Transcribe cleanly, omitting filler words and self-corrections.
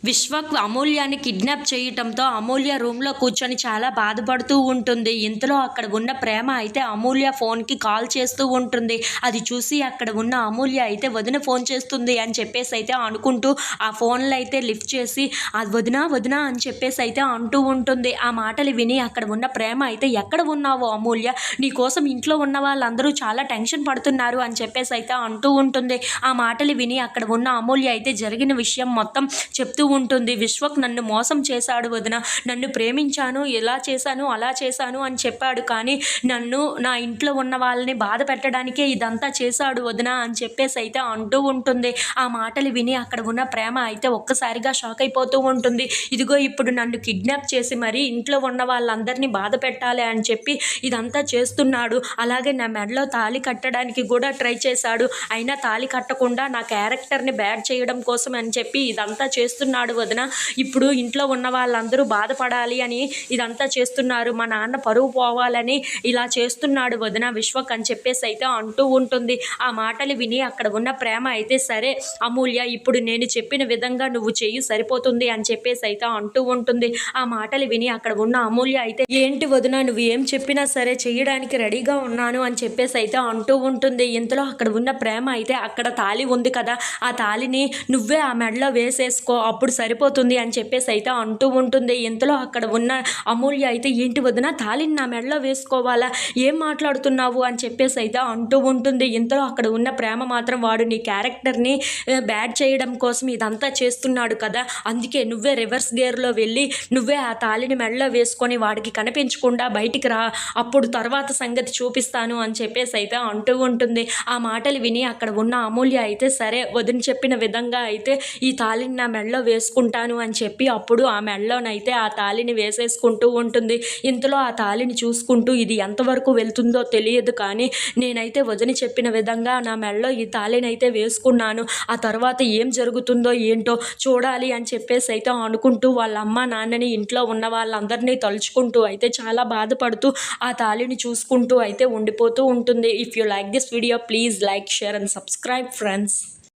Vishwak అమూల్యాన్ని kidnap చేయటంతో అమూల్య రూమ్లో కూర్చొని చాలా బాధపడుతూ ఉంటుంది. ఇంతలో అక్కడ ఉన్న ప్రేమ అయితే అమూల్య ఫోన్కి కాల్ చేస్తూ ఉంటుంది. అది చూసి అక్కడ ఉన్న అమూల్య అయితే వదిన ఫోన్ చేస్తుంది అని చెప్పేసి అయితే అనుకుంటూ ఆ ఫోన్లో అయితే లిఫ్ట్ చేసి అది వదినా వదినా అని చెప్పేసి అయితే అంటూ ఉంటుంది. ఆ మాటలు విని అక్కడ ఉన్న ప్రేమ అయితే ఎక్కడ ఉన్నావో అమూల్య, నీకోసం ఇంట్లో ఉన్న వాళ్ళందరూ చాలా టెన్షన్ పడుతున్నారు అని చెప్పేసి అయితే అంటూ ఉంటుంది. ఆ మాటలు విని అక్కడ ఉన్న అమూల్య అయితే జరిగిన విషయం మొత్తం చెప్తూ ఉంటుంది. విశ్వక్ నన్ను మోసం చేశాడు వదిన, నన్ను ప్రేమించాను, ఇలా చేశాను అలా చేశాను అని చెప్పాడు, కానీ నన్ను నా ఇంట్లో ఉన్న వాళ్ళని బాధ పెట్టడానికే ఇదంతా చేశాడు వదిన అని చెప్పేసి అయితే అంటూ ఉంటుంది. ఆ మాటలు విని అక్కడ ఉన్న ప్రేమ అయితే ఒక్కసారిగా షాక్ అయిపోతూ ఉంటుంది. ఇదిగో ఇప్పుడు నన్ను కిడ్నాప్ చేసి మరీ ఇంట్లో ఉన్న వాళ్ళందరినీ బాధ పెట్టాలి అని చెప్పి ఇదంతా చేస్తున్నాడు. అలాగే నా మెడలో తాళి కట్టడానికి కూడా ట్రై చేశాడు, అయినా తాళి కట్టకుండా నా క్యారెక్టర్ని బ్యాడ్ చేయడం కోసం అని చెప్పి ఇదంతా చేస్తున్నాడు వదిన. ఇప్పుడు ఇంట్లో ఉన్న వాళ్ళందరూ బాధపడాలి అని ఇదంతా చేస్తున్నారు, మా నాన్న పరువు పోవాలని ఇలా చేస్తున్నాడు వదిన విశ్వక్ అని చెప్పేసి అయితే అంటూ ఉంటుంది. ఆ మాటలు విని అక్కడ ఉన్న ప్రేమ అయితే సరే అమూల్య, ఇప్పుడు నేను చెప్పిన విధంగా నువ్వు చెయ్యి సరిపోతుంది అని చెప్పేసి అయితే అంటూ ఉంటుంది. ఆ మాటలు విని అక్కడ ఉన్న అమూల్య అయితే ఏంటి వదిన, నువ్వు ఏం చెప్పినా సరే చేయడానికి రెడీగా ఉన్నాను అని చెప్పేసి అయితే అంటూ ఉంటుంది. ఇంతలో అక్కడ ఉన్న ప్రేమ అయితే అక్కడ తాళి ఉంది కదా, ఆ తాళిని నువ్వే ఆ మెడలో వేసేసుకో అప్పుడు సరిపోతుంది అని చెప్పేసి అయితే అంటూ ఉంటుంది. ఇంతలో అక్కడ ఉన్న అమూల్య అయితే ఏంటి వదిన, తాళిని నా మెడలో వేసుకోవాలా, ఏం మాట్లాడుతున్నావు అని చెప్పేసి అయితే అంటూ ఉంటుంది. ఇంతలో అక్కడ ఉన్న ప్రేమ మాత్రం వాడు నీ క్యారెక్టర్ని బ్యాడ్ చేయడం కోసం ఇదంతా చేస్తున్నాడు కదా, అందుకే నువ్వే రివర్స్ గేర్లో వెళ్ళి నువ్వే ఆ తాళిని మెడలో వేసుకొని వాడికి కనిపించకుండా బయటికి రా, అప్పుడు తర్వాత సంగతి చూపిస్తాను అని చెప్పేసి అయితే అంటూ ఉంటుంది. ఆ మాటలు విని అక్కడ ఉన్న అమూల్య అయితే సరే వదిన చెప్పిన విధంగా అయితే ఈ తాళిని నా మెడలో వేసుకుంటాను అని చెప్పి అప్పుడు ఆ మెడలోనైతే ఆ తాళిని వేసేసుకుంటూ ఉంటుంది. ఇంతలో ఆ తాళిని చూసుకుంటూ ఇది ఎంతవరకు వెళ్తుందో తెలియదు, కానీ నేనైతే వదిన చెప్పిన విధంగా నా మెడలో ఈ తాళిని అయితే వేసుకున్నాను, ఆ తర్వాత ఏం జరుగుతుందో ఏంటో చూడాలి అని చెప్పేసి అయితే అనుకుంటూ వాళ్ళ అమ్మ నాన్నని ఇంట్లో ఉన్న వాళ్ళందరినీ తలుచుకుంటూ అయితే చాలా బాధపడుతూ ఆ తాళిని చూసుకుంటూ అయితే ఉండిపోతూ ఉంటుంది. If you like this video please like, share and subscribe friends.